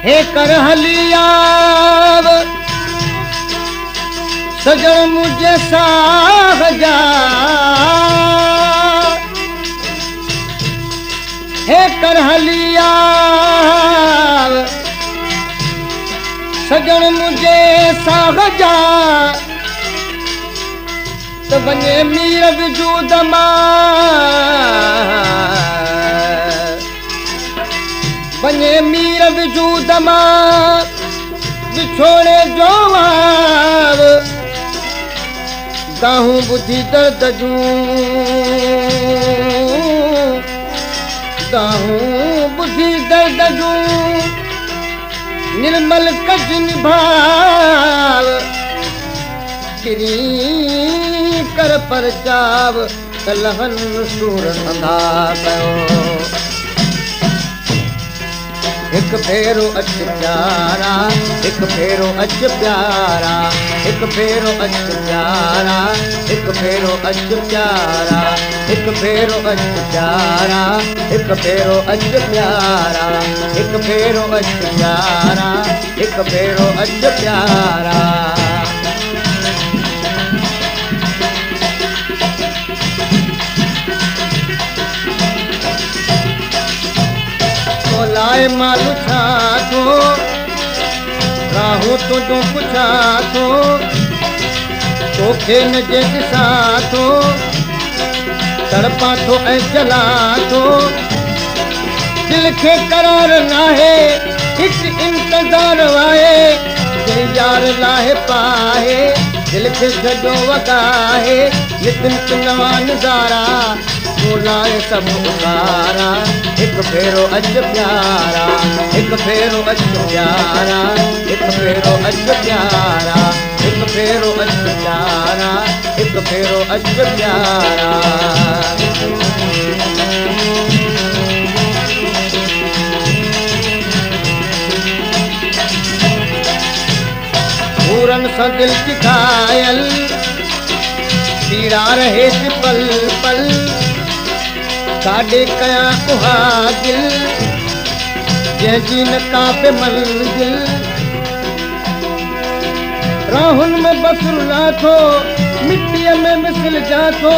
हे कर हलियाव सजन मुझे साह जा हे कर हलियाव सजन मुझे साह जा तो बने मीर वजूद बने मीर वजूद बिछोड़े जो आव गाहूं बुद्धि दर्द जूं गाहूं बुद्धि दर्द जूं निर्मल कजन भाव गिरी कर पर चाव लहन सूर संधा कयो एक फेरो अच प्यारा एक फेरो अच प्यारा एक फेरो अच प्यारा एक फेरो अच प्यारा एक फेरो अच प्यारा एक फेरो अच प्यारा एक फेरो अच प्यारा एक फेरो अच प्यारा लाए मालू छा थो राहू तुझो पुछा थो तोखे न जे ॾिसां थो तड़पा थो ऐं चला थो दिल खे करार नाहे हिकु इंतज़ार आहे जंहिं यार लाहे पाहे दिल खे छॾो वगाहे नितिन नवा नज़ारा लाए सब उतारा एक फेरो अच प्यारा एक फेरो अच प्यारा एक फेरो अच प्यारा एक फेरो अच प्यारा एक फेरो अच प्यारा पूरन सा दिल की घायल पीड़ा रहे पल पल काॾे कयां उहा दिल जंहिंजी न का पे मंज़िल राहुनि में बसुला थो मिटीअ में मिसल जा थो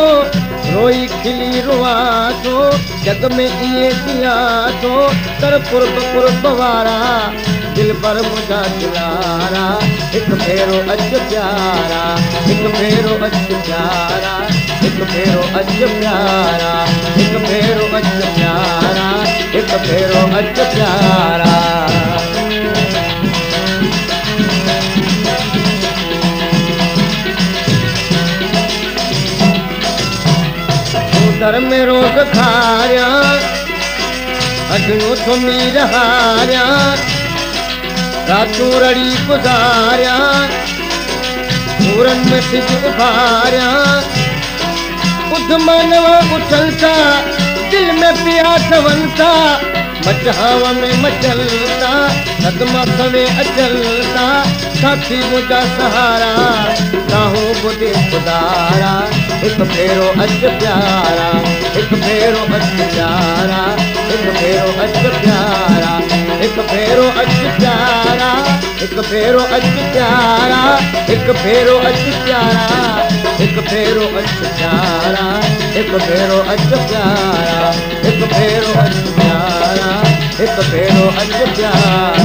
रोई खिली रुआ थो जग में इएं थिया थो कर कुर्ब कुर्ब वारा दिल पर मुंहिंजा दिलारा हिकु फेरो अच प्यारा हिकु फेरो अच प्यारा हिकु फेरो अच प्यारा हिकु फेरो अच प्यारा हिकु फेरो अच प्यारा दर में रोज़ खारिया अजनो थो मीर हारिया रातूं रड़ी गुज़ारिया पूरन में सिज उभारिया बुध मानवा उछलता दिल में पिया ठवनता मचहाव में मचलता कदमा सवे अचलता साथी मुझा सहारा काहू बुद्धि खुदारा एक फेरो अच प्यारा एक फेरो अच प्यारा एक फेरो अच प्यारा एक फेरो अच प्यारा एक फेरो अच प्यारा एक फेरो अच प्यारा एक फेरो अच प्यारा एक फेरो अच प्यारा एक फेरो अच प्यारा एक फेरो अच प्यारा